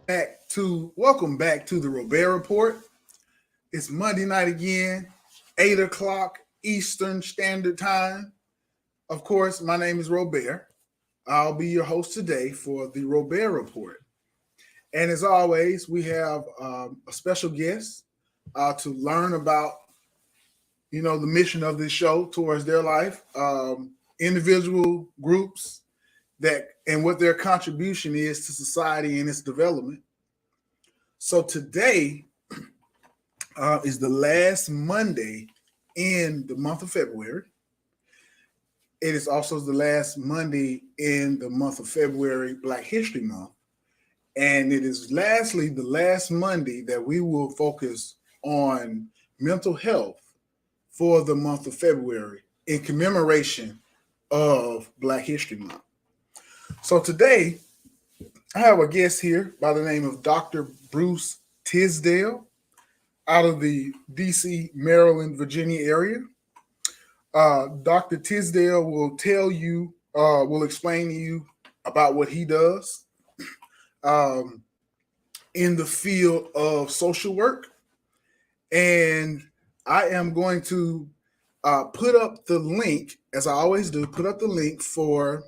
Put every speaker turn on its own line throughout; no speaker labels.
Welcome back to the Robaer Report. It's Monday night again, 8 o'clock Eastern Standard Time. Of course, my name is Robaer. I'll be your host today for the Robaer Report. And as always, we have a special guest to learn about, the mission of this show towards their life, individual groups that and what their contribution is to society and its development. So today is the last Monday in the month of February. It is also the last Monday in the month of February, Black History Month. And it is lastly the last Monday that we will focus on mental health for the month of February in commemoration of Black History Month. So today, I have a guest here by the name of Dr. Bruce Tisdale out of the DC, Maryland, Virginia area. Dr. Tisdale will explain to you about what he does in the field of social work. And I am going to put up the link, as I always do, for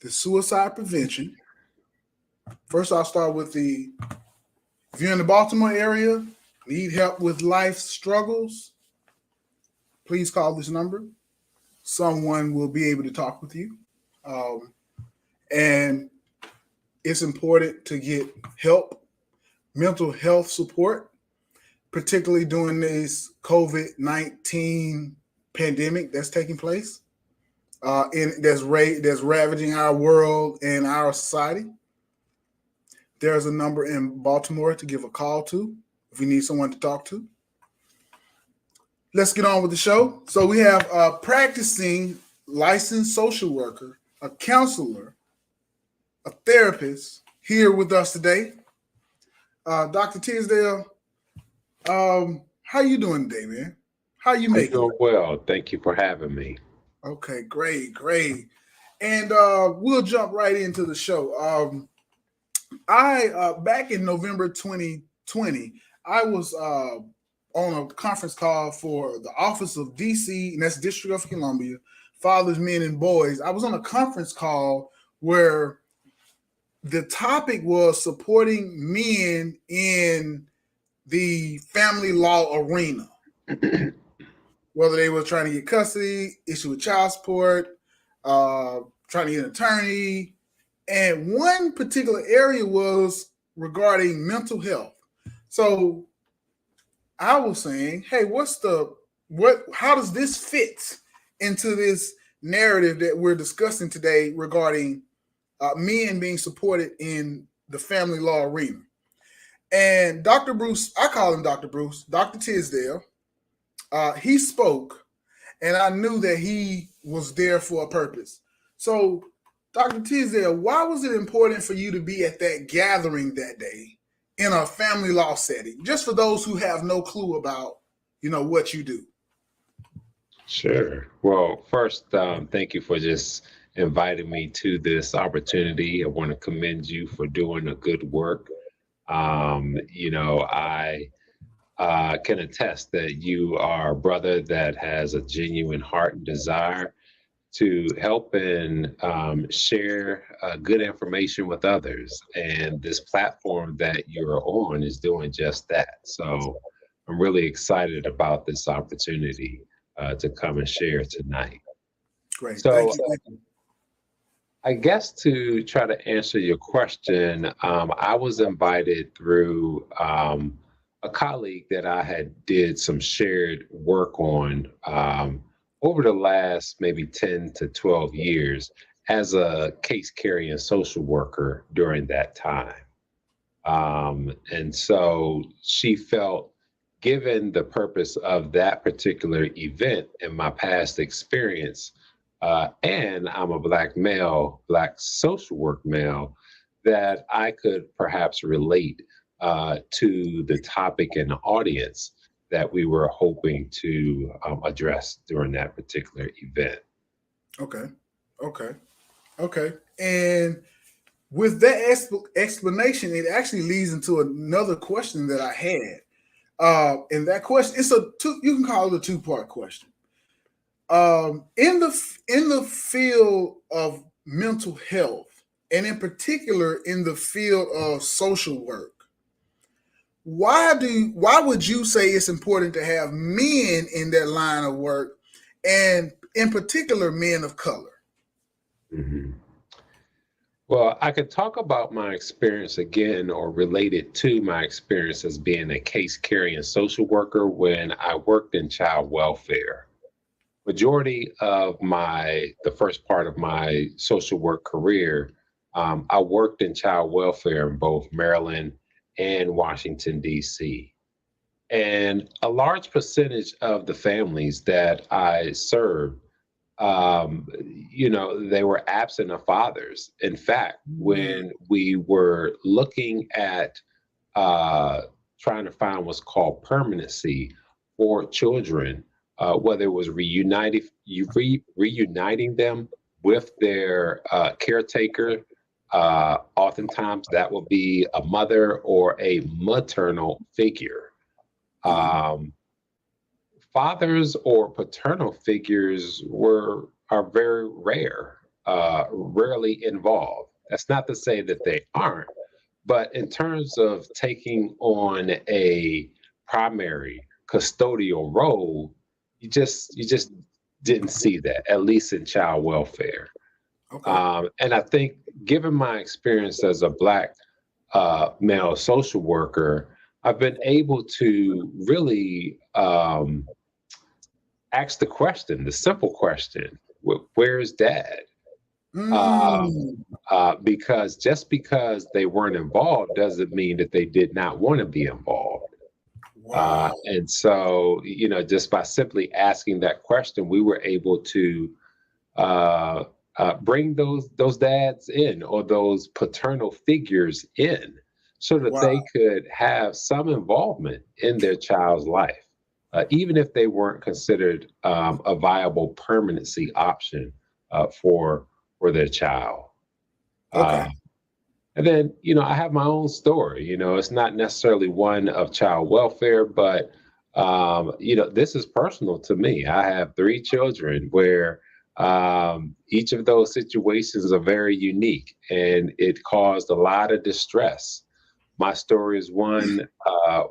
the suicide prevention. First, I'll start with if you're in the Baltimore area, need help with life struggles, please call this number. Someone will be able to talk with you. And it's important to get help, mental health support, particularly during this COVID-19 pandemic that's taking place. That's ravaging our world and our society. There's a number in Baltimore to give a call to if you need someone to talk to. Let's get on with the show. So we have a practicing licensed social worker, a counselor, a therapist here with us today. Dr. Tisdale, how you doing today, man? How you making?
I'm doing well. Thank you for having me.
Okay, great. And we'll jump right into the show. I back in November 2020, I was on a conference call for the Office of DC, and that's District of Columbia, Fathers, Men, and Boys. I was on a conference call where the topic was supporting men in the family law arena. Whether they were trying to get custody, issue with child support, trying to get an attorney. And one particular area was regarding mental health. So I was saying, hey, how does this fit into this narrative that we're discussing today regarding men being supported in the family law arena? And Dr. Bruce, I call him Dr. Bruce, Dr. Tisdale, he spoke, and I knew that he was there for a purpose. So, Dr. Tisdale, why was it important for you to be at that gathering that day in a family law setting? Just for those who have no clue about, what you do.
Sure. Well, first, thank you for just inviting me to this opportunity. I want to commend you for doing a good work. I can attest that you are a brother that has a genuine heart and desire to help and share good information with others. And this platform that you're on is doing just that. So I'm really excited about this opportunity to come and share tonight.
Great.
So
Thank you.
I guess to try to answer your question, I was invited through a colleague that I had did some shared work on over the last maybe 10 to 12 years as a case carrying social worker during that time. And so she felt, given the purpose of that particular event and my past experience, and I'm a Black male, Black social work male, that I could perhaps relate to the topic and the audience that we were hoping to address during that particular event.
Okay. And with that explanation, it actually leads into another question that I had. And that question, you can call it a two-part question. In the field of mental health, and in particular in the field of social work, why would you say it's important to have men in that line of work, and in particular men of color?
Mhm. Well, I could talk about my experience again or related to my experience as being a case carrying social worker when I worked in child welfare. Majority of the first part of my social work career, I worked in child welfare in both Maryland and Washington, D.C. And a large percentage of the families that I served, they were absent of fathers. In fact,
Mm,
when we were looking at uh, trying to find what's called permanency for children, whether it was reuniting them with their caretaker. Oftentimes, that will be a mother or a maternal figure.
mhm.
Um, Fathers or paternal figures are very rare, rarely involved. That's not to say that they aren't, but in terms of taking on a primary custodial role, you just didn't see that, at least in child welfare.
Okay.
And I think, given my experience as a Black male social worker, I've been able to really ask the question, the simple question, where's dad? Um,
Mm,
because just because they weren't involved doesn't mean that they did not want to be involved.
wow.
And so, just by simply asking that question, we were able to uh, bring those dads in or those paternal figures in so that
Wow.
they could have some involvement in their child's life, even if they weren't considered a viable permanency option for their child.
Okay.
Uh, and then, I have my own story. It's not necessarily one of child welfare, but, this is personal to me. I have three children where each of those situations are very unique and it caused a lot of distress. My story is one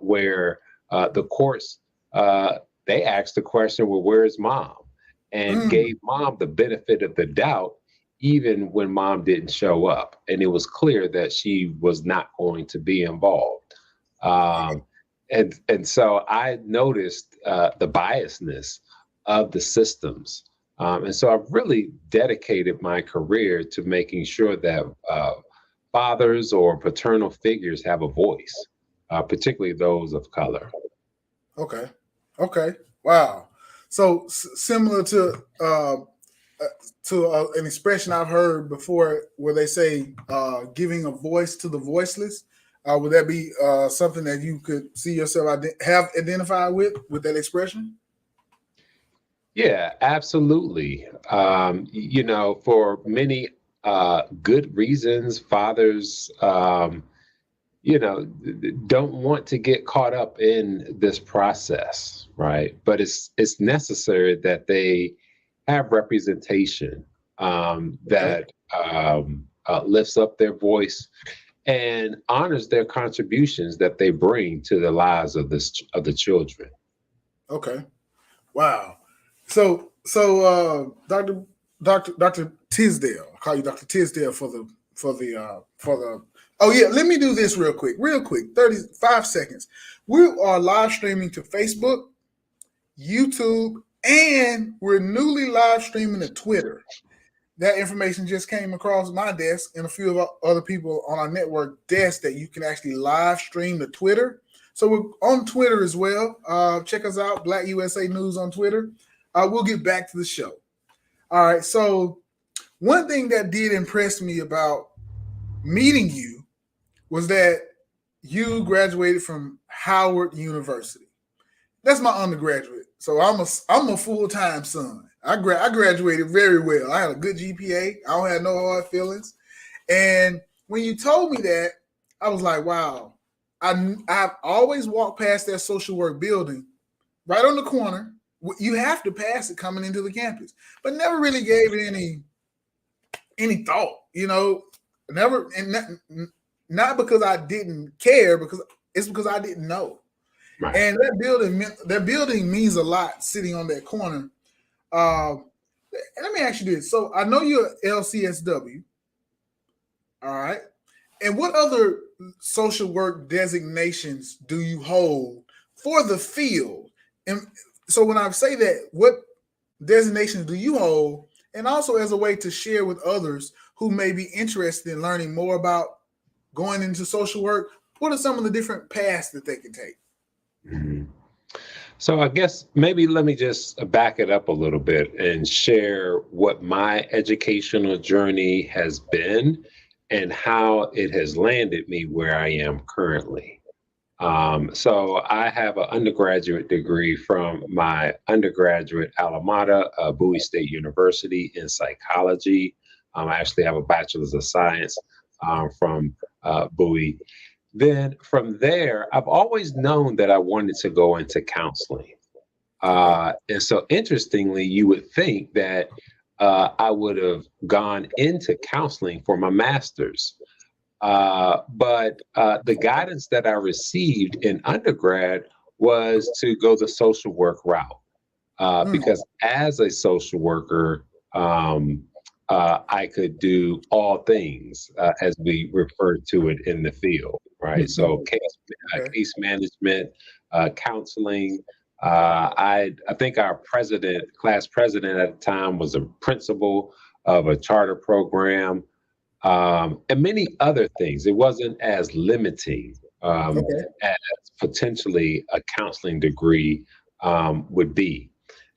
where the courts, uh, they asked the question, well, where's mom? And
Mm,
gave mom the benefit of the doubt even when mom didn't show up. And it was clear that she was not going to be involved. Um, and so I noticed the biasness of the systems. And so I've really dedicated my career to making sure that fathers or paternal figures have a voice, particularly those of color.
okay. Okay. Wow. So similar to an expression I've heard before, where they say giving a voice to the voiceless. Would that be something that you could see yourself have identified with that expression?
Yeah, absolutely. For many good reasons, fathers, don't want to get caught up in this process, right? But it's necessary that they have representation
Okay.
that lifts up their voice and honors their contributions that they bring to the lives of the children.
Okay. Wow. So, Doctor Tisdale, I'll call you Doctor Tisdale for the. Oh yeah, let me do this real quick, 35 seconds. We are live streaming to Facebook, YouTube, and we're newly live streaming to Twitter. That information just came across my desk and a few of other people on our network desk that you can actually live stream to Twitter. So we're on Twitter as well. Check us out, Black USA News on Twitter. We'll get back to the show. All right. So one thing that did impress me about meeting you was that you graduated from Howard University. That's my undergraduate. So I'm a full time son. I graduated very well. I had a good GPA. I don't have no hard feelings, and when you told me that, I was like, wow. I've always walked past that social work building right on the corner. You have to pass it coming into the campus, but never really gave it any thought, never, and not because I didn't care, because it's because I didn't know.
Right.
And that building means a lot sitting on that corner. Let me ask you this. So I know you're LCSW. All right. And what other social work designations do you hold for the field? And so when I say that, what designations do you hold? And also as a way to share with others who may be interested in learning more about going into social work, what are some of the different paths that they can take?
Mm-hmm. So I guess maybe let me just back it up a little bit and share what my educational journey has been and how it has landed me where I am currently. So I have an undergraduate degree from my undergraduate alma mater, Bowie State University, in psychology. I actually have a bachelor's of science from Bowie. Then from there, I've always known that I wanted to go into counseling. And so interestingly, you would think that I would have gone into counseling for my master's. But the guidance that I received in undergrad was to go the social work route. Because as a social worker, I could do all things, as we refer to it in the field, right? So case management, counseling. I think our class president at the time, was a principal of a charter program, and many other things. It wasn't as limiting as potentially a counseling degree would be.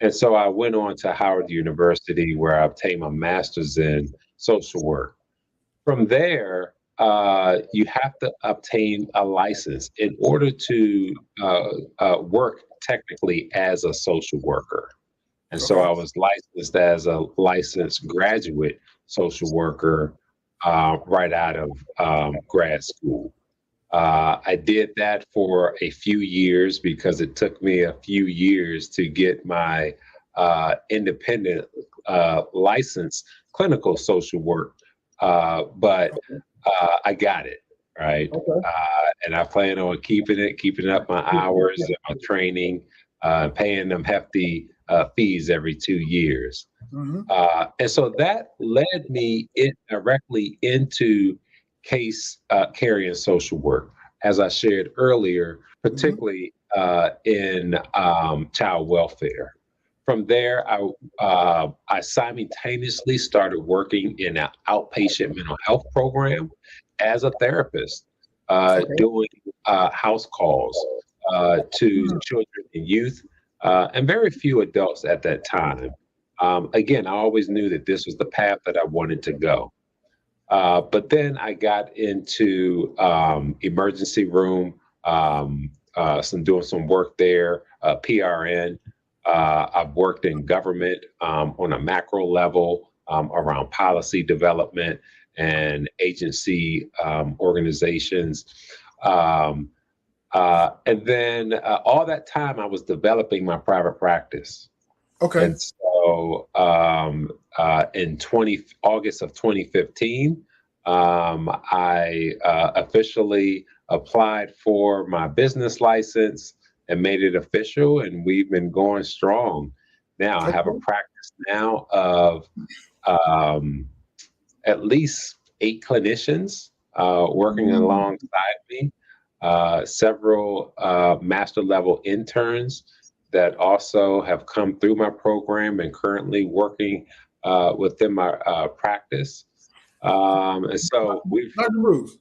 And so I went on to Howard University, where I obtained my master's in social work. From there, you have to obtain a license in order to work technically as a social worker. And so I was licensed as a licensed graduate social worker right out of grad school. I did that for a few years because it took me a few years to get my independent license clinical social work, but I got it, right? And I plan on keeping up my hours and my training, paying them hefty fees every 2 years. And so that led me directly into case carrying social work, as I shared earlier, particularly in child welfare. From there, I simultaneously started working in an outpatient mental health program as a therapist, doing house calls to children and youth, and very few adults at that time. Again, I always knew that this was the path that I wanted to go. But then I got into emergency room, doing some work there, PRN. I've worked in government on a macro level around policy development and agency organizations. And then all that time I was developing my private practice. And so in August of 2015, I officially applied for my business license and made it official, and we've been going strong. Now I have a practice now of at least 8 clinicians working alongside me, several master level interns that also have come through my program and currently working within my practice. And so
Dr. Bruce,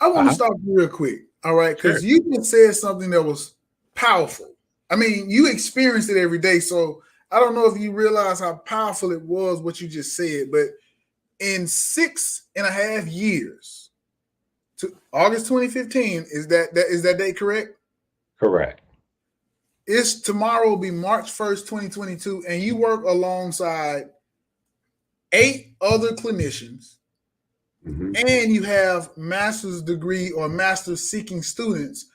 I want to stop you real quick. All right. Because you just said something that was powerful. I mean, you experience it every day. So I don't know if you realize how powerful it was, what you just said, but in 6.5 years, to August 2015, is that date correct?
Correct.
Tomorrow will be March 1st, 2022, and you work alongside 8 other clinicians
Mhm.
and you have master's degree or master's seeking students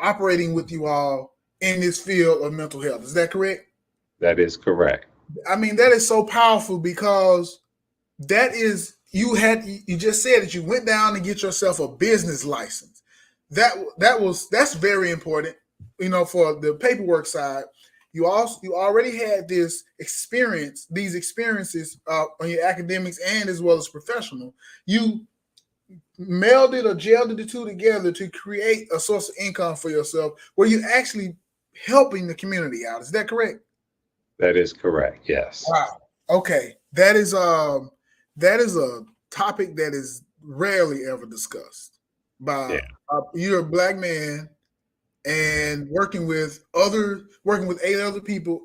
operating with you all in this field of mental health. Is that correct?
That is correct.
I mean, that is so powerful because that is you just said that you went down and get yourself a business license. That's very important, for the paperwork side. You already had these experiences on your academics and as well as professional. You melded or gelled the two together to create a source of income for yourself where you're actually helping the community out. Is that correct?
That is correct. Yes.
Wow. Okay. That is a topic that is rarely ever discussed by
Yeah.
you're a black man and working with 8 other people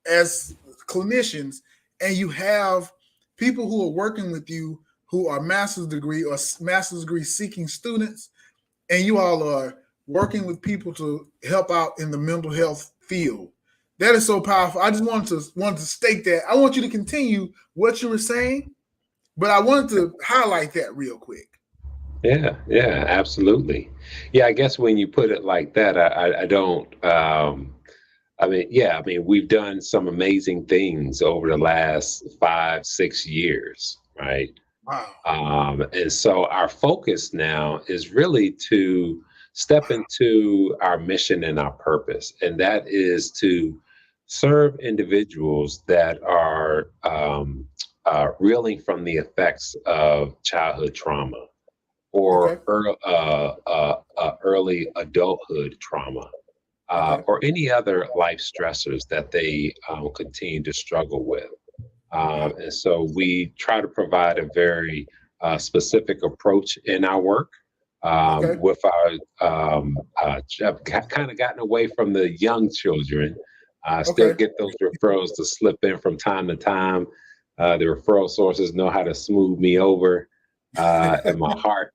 as clinicians, and you have people who are working with you who are master's degree or master's degree seeking students, and you all are working with people to help out in the mental health field. That is so powerful. I just wanted to state that. I want you to continue what you were saying, but I wanted to highlight that real quick.
Yeah. Yeah. Absolutely. Yeah. I guess when you put it like that, I don't. I mean, yeah. I mean, we've done some amazing things over the last 5, 6 years, right?
Wow.
And so our focus now is really to step into our mission and our purpose, and that is to serve individuals that are reeling from the effects of childhood trauma or
Okay.
early adulthood trauma.
Okay.
Or any other life stressors that they continue to struggle with.
Wow.
And so we try to provide a very specific approach in our work
Okay.
with our, I've kind of gotten away from the young children. I still
Okay.
get those referrals to slip in from time to time. The referral sources know how to smooth me over, and my heart.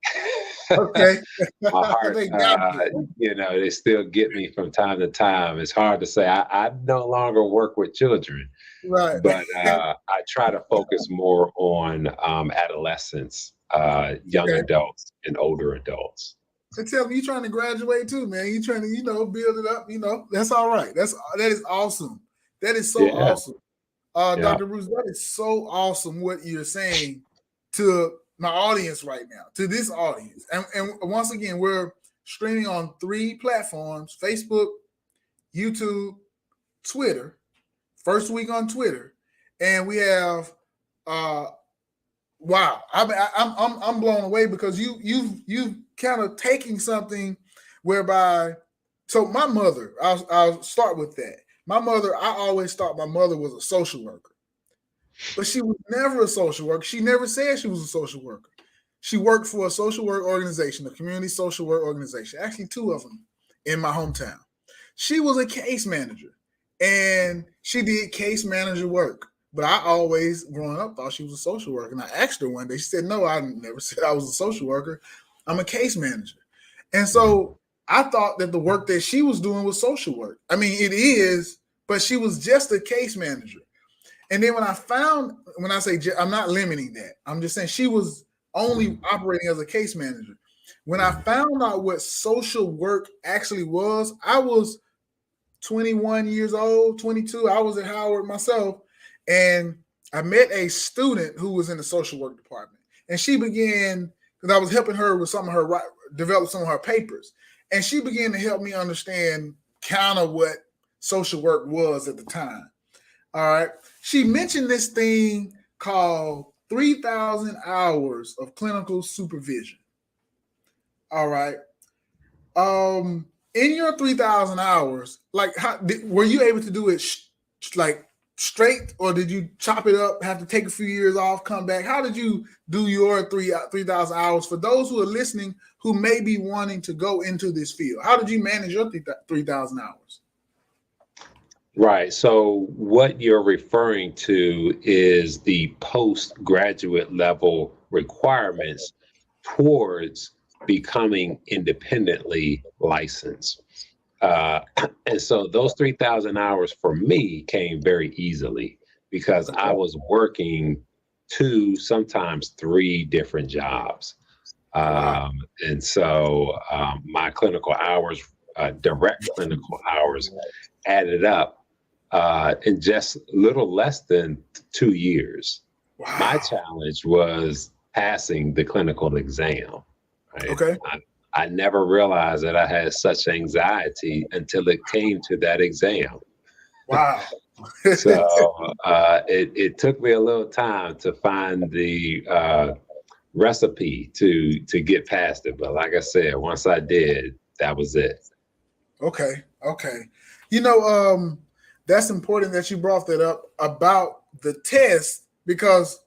Okay.
My heart,
They got you.
they still get me from time to time. It's hard to say. I no longer work with children,
Right.
but I try to focus more on adolescents, young
Okay.
adults, and older adults.
And tell me, you trying to graduate too, man. You trying to, build it up. That's all right. That is awesome. That is so
Yeah,
awesome.
yeah,
Dr. Bruce, that is so awesome what you're saying to my audience right now, to this audience. And once again, we're streaming on 3 platforms: Facebook, YouTube, Twitter. First week on Twitter, and we have wow. I'm blown away because you've kind of taking something whereby. So my mother, I'll start with that. My mother, I always thought my mother was a social worker, but she was never a social worker. She never said she was a social worker. She worked for a social work organization, a community social work organization, actually 2 of them in my hometown. She was a case manager and she did case manager work. But I always, growing up, thought she was a social worker. And I asked her one day, she said, "No, I never said I was a social worker. I'm a case manager." And
mhm,
so I thought that the work that she was doing was social work. I mean, it is, but she was just a case manager. And then when I say, I'm not limiting that, I'm just saying she was only
mhm,
operating as a case manager. When I
mhm.
found out what social work actually was, I was 21 years old, 22. I was at Howard myself, and I met a student who was in the social work department, and she began because I was helping her with some of her develop some of her papers, and she began to help me understand kind of what social work was at the time. All right, she mentioned this thing called 3,000 hours of clinical supervision. All right, in your 3,000 hours, like were you able to do it like straight, or did you chop it up, have to take a few years off, come back? How did you do your 3,000 hours for those who are listening who may be wanting to go into this field? How did you manage your 3,000 hours?
Right. So what you're referring to is the postgraduate level requirements towards becoming independently licensed. Uh, and so those 3,000 hours for me came very easily because I
Okay.
was working 2, sometimes 3 different jobs.
Wow.
And so my clinical hours, direct clinical hours, added up in just a little less than 2 years. My
Wow.
challenge was passing the clinical exam, right?
Okay.
I never realized that I had such anxiety until it came to that exam.
Wow.
So it took me a little time to find the recipe to get past it. But like I said, once I did, that was it.
Okay. Okay. That's important that you brought that up about the test because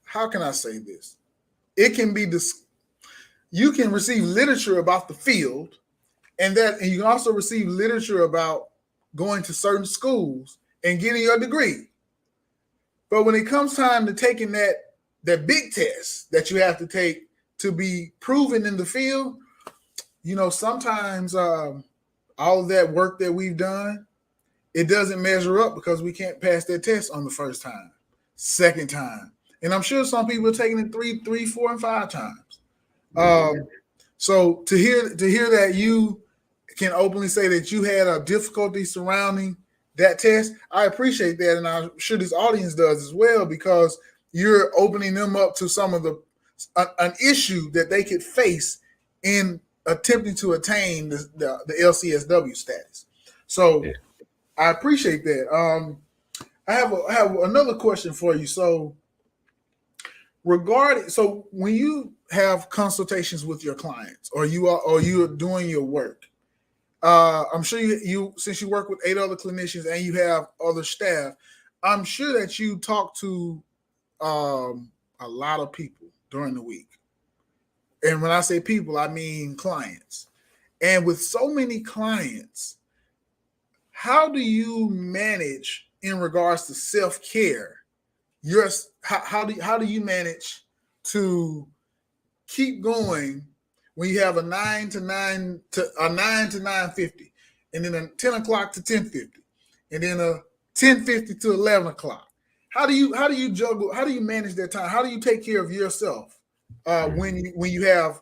how can I say this? It can be you can receive literature about the field and you can also receive literature about going to certain schools and getting your degree. But when it comes time to taking that big test that you have to take to be proven in the field, sometimes all of that work that we've done, it doesn't measure up because we can't pass that test on the first time, second time. And I'm sure some people are taking it three, 4, and 5 times.
Mhm.
So to hear that you can openly say that you had a difficulty surrounding that test, I appreciate that, and I'm sure this audience does as well because you're opening them up to some of an issue that they could face in attempting to attain the LCSW status. So
Yeah.
I appreciate that. I have another question for you. So when you have consultations with your clients or you're doing your work, I'm sure you since you work with 8 other clinicians and you have other staff, I'm sure that you talk to a lot of people during the week. And when I say people, I mean clients. And with so many clients, how do you manage in regards to self-care? How do you manage to keep going when you have a 9 to 9:50, and then a 10 o'clock to 10:50, and then a 10:50 to 11 o'clock? How do you juggle? How do you manage that time? How do you take care of yourself when
Mhm.
you have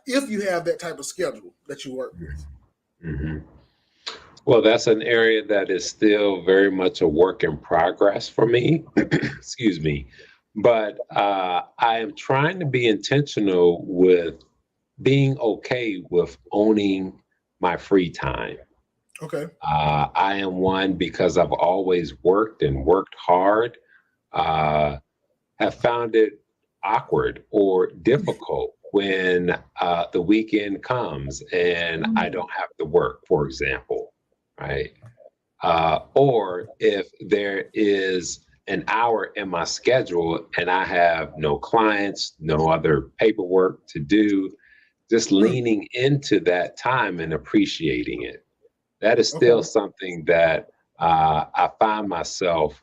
if you have that type of schedule that you work with?
Mhm. Well, that's an area that is still very much a work in progress for me. Excuse me. But I am trying to be intentional with being okay with owning my free time.
Okay.
I am one because I've always worked and worked hard, uh, have found it awkward or difficult when the weekend comes and I don't have to work, for example, right? Or if there is an hour in my schedule and I have no clients, no other paperwork to do, just
Hmm.
leaning into that time and appreciating it. That is still
Okay.
something that I find myself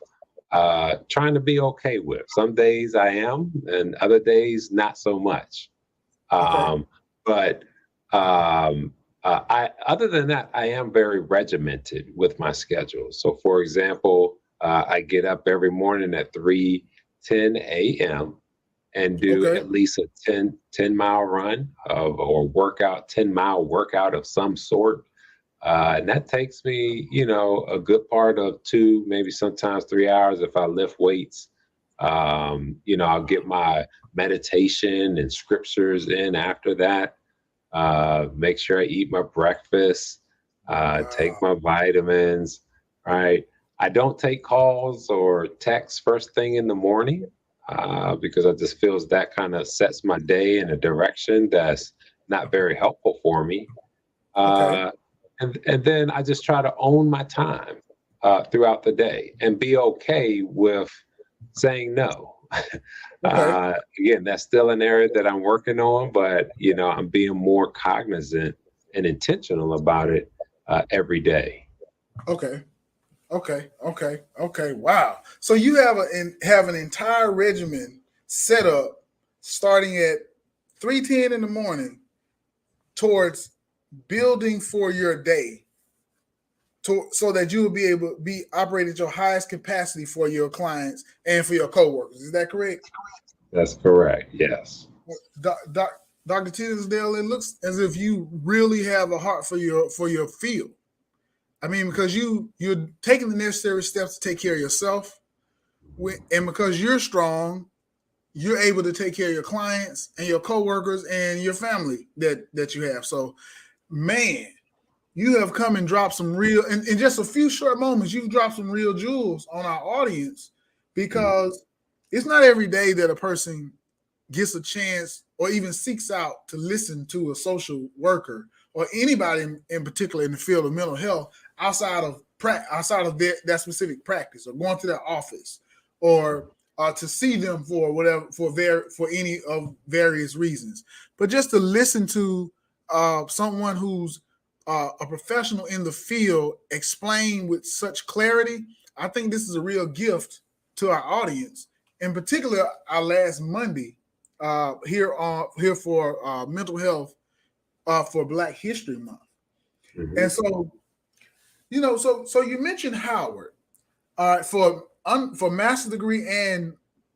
trying to be okay with. Some days I am, and other days not so much.
Okay.
But I, other than that, I am very regimented with my schedule. So, for example, I get up every morning at 3:10 a.m. and do
Okay.
at least a 10 mile run or workout, 10-mile workout of some sort. And that takes me, a good part of 2, maybe sometimes 3 hours if I lift weights. I'll get my meditation and scriptures in after that. Make sure I eat my breakfast, take
Wow.
my vitamins, right? I don't take calls or texts first thing in the morning because I just feels that kind of sets my day in a direction that's not very helpful for me.
Okay.
Uh, and then I just try to own my time throughout the day and be okay with saying no.
Okay.
Again, that's still an area that I'm working on, but I'm being more cognizant and intentional about it every day.
Okay. Okay, okay, okay. Wow. So you have an entire regimen set up starting at 3:10 in the morning towards building for your day so that you will be able to be operate at your highest capacity for your clients and for your coworkers. Is that correct?
That's correct. Yes.
Dr. Tisdale, it looks as if you really have a heart for your field. I mean, because you're taking the necessary steps to take care of yourself, and because you're strong, you're able to take care of your clients and your coworkers and your family that you have. So, man, you have come and dropped some real, in just a few short moments, you've dropped some real jewels on our audience, because it's not every day that a person gets a chance or even seeks out to listen to a social worker or anybody in particular in the field of mental health outside of that specific practice, or going to their office, or to see them for whatever, for any of various reasons. But just to listen to someone who's a professional in the field explain with such clarity, I think this is a real gift to our audience. In particular, our last Monday here for mental health for Black History Month.
Mm-hmm.
And so, so you mentioned Howard for master's degree and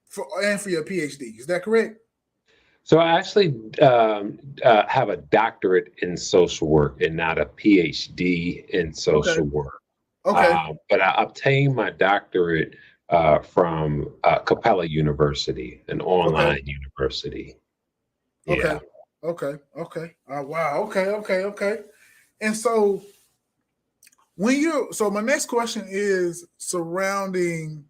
for your PhD. Is that correct?
So I actually have a doctorate in social work and not a PhD in social work.
Okay.
But I obtained my doctorate from Capella University, an online university. Yeah.
Okay. Wow. Okay. And so so my next question is surrounding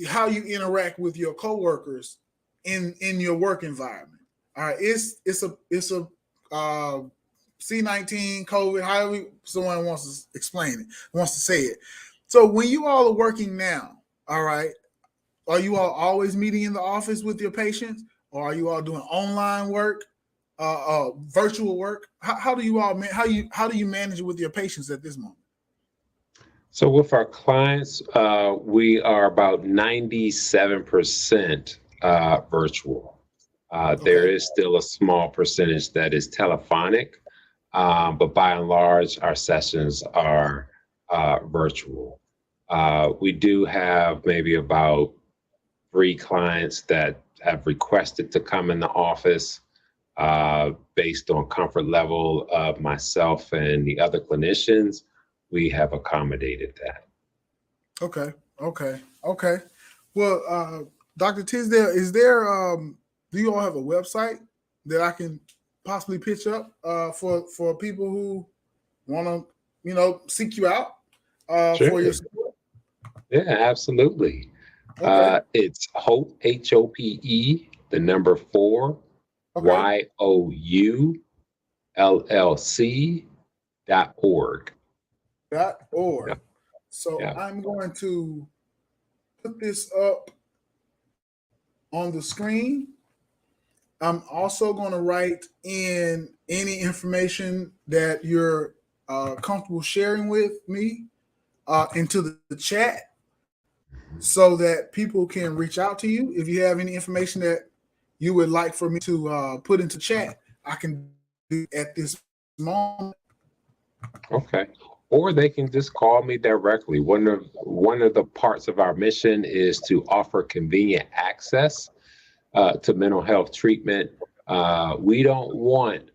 how you interact with your coworkers in your work environment. All right, it's a C-19 COVID, however someone wants to explain it, wants to say it. So when you all are working now, all right, are you all always meeting in the office with your patients, or are you all doing online work, virtual work? How do you all how do you manage it with your patients at this moment?
So with our clients, we are about 97% virtual. There is still a small percentage that is telephonic, but by and large, our sessions are virtual. We do have maybe about 3 clients that have requested to come in the office based on comfort level of myself and the other clinicians. We have accommodated that.
Okay. Well, Dr. Tisdale, is there do you all have a website that I can possibly pitch up for people who want to, seek you out
Sure.
for your support?
Yeah, absolutely.
Okay.
It's Hope, HOPE, the number 4,
Okay.
YOULLC.org.
.org.
Yeah.
So
Yeah.
I'm going to put this up on the screen. I'm also going to write in any information that you're comfortable sharing with me into the chat, so that people can reach out to you. If you have any information that you would like for me to put into chat, I can do at this moment.
Okay. Or they can just call me directly. One of the parts of our mission is to offer convenient access to mental health treatment. We don't want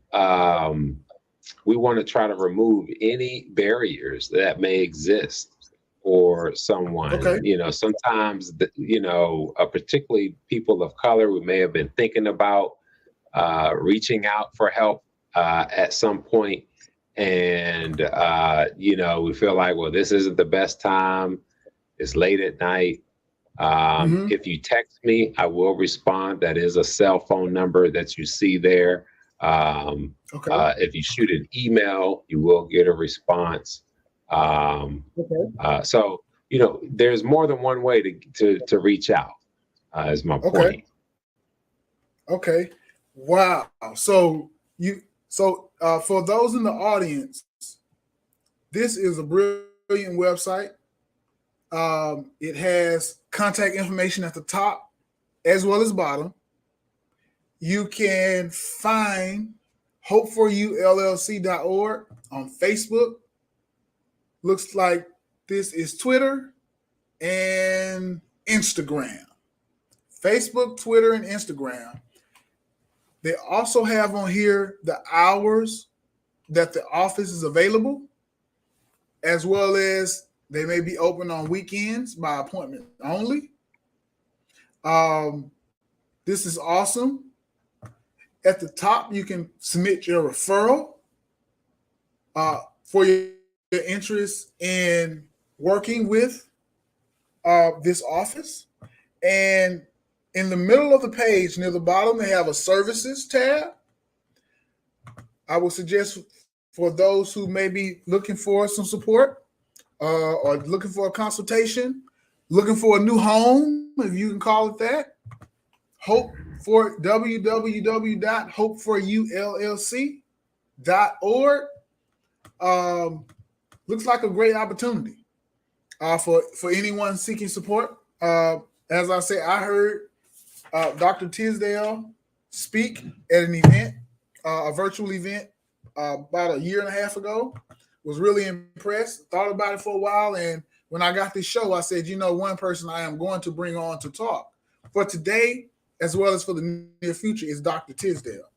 we want to try to remove any barriers that may exist for someone.
Okay.
Sometimes particularly people of color who may have been thinking about reaching out for help at some point, and we feel like, well, this isn't the best time, it's late at night. If you text me, I will respond. That is a cell phone number that you see there. If you shoot an email, you will get a response. So there's more than one way to reach out, is my point.
Okay. Wow. So for those in the audience, this is a brilliant website. It has contact information at the top as well as bottom. You can find hopeforyoullc.org on Facebook, looks like this is Twitter and Instagram. Facebook, Twitter, and Instagram. They also have on here the hours that the office is available, as well as they may be open on weekends by appointment only. This is awesome. At the top, you can submit your referral for your interest in working with this office. And in the middle of the page, near the bottom, they have a services tab. I would suggest for those who may be looking for some support or looking for a consultation, looking for a new home, if you can call it that, www.hopeforullc.org. Looks like a great opportunity for anyone seeking support. As I say, I heard Dr. Tisdale speak at an event, a virtual event, about a year and a half ago. Was really impressed, thought about it for a while, and when I got this show, I said, one person I am going to bring on to talk for today, as well as for the near future, is Dr. Tisdale.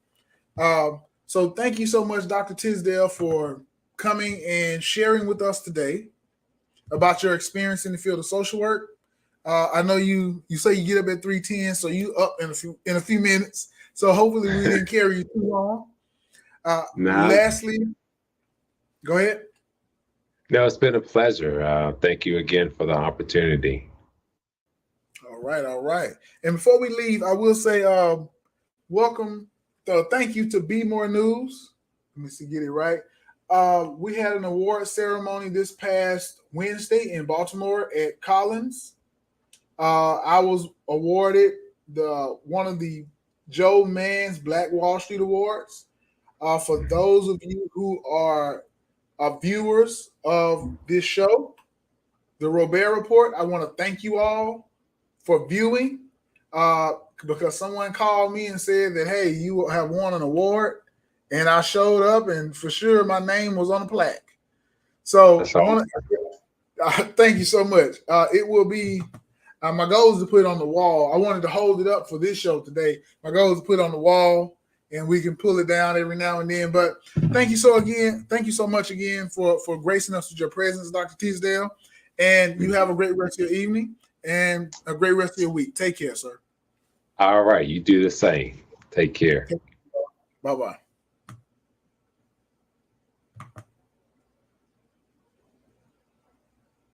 So thank you so much, Dr. Tisdale, for coming and sharing with us today about your experience in the field of social work. I know you say you get up at 3:10, so you up in a few minutes. So hopefully we didn't carry you too long. Lastly, go ahead.
No, it's been a pleasure. Thank you again for the opportunity.
All right. And before we leave, I will say welcome. Thank you to Be More News. Let me see, get it right. We had an award ceremony this past Wednesday in Baltimore at Collins. I was awarded one of the Joe Mann's Black Wall Street Awards. For those of you who are viewers of this show, the Robaer Report, I want to thank you all for viewing because someone called me and said that, hey, you have won an award. And I showed up, and for sure, my name was on the plaque. So thank you so much. It will be my goal is to put it on the wall. I wanted to hold it up for this show today. My goal is to put it on the wall, and we can pull it down every now and then. But thank you so much again for gracing us with your presence, Dr. Tisdale. And you have a great rest of your evening and a great rest of your week. Take care, sir.
All right. You do the same. Take care.
Bye-bye.